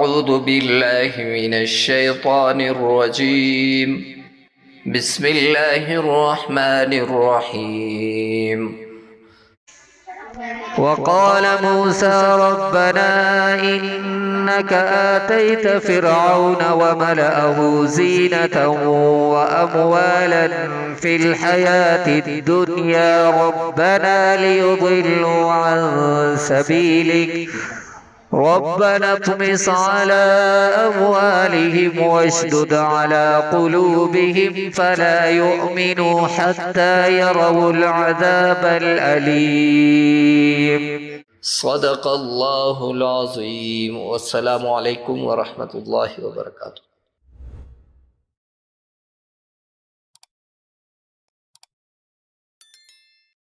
أعوذ بالله من الشيطان الرجيم. بسم الله الرحمن الرحيم. وقال موسى ربنا إنك آتيت فرعون وملأه زينة وأموالا في الحياة الدنيا ربنا ليضلوا عن سبيلك ربنا اطمس على أموالهم واشدد على قلوبهم فلا يؤمنوا حتى يروا العذاب الأليم. صدق الله العظيم. والسلام عليكم ورحمة الله وبركاته.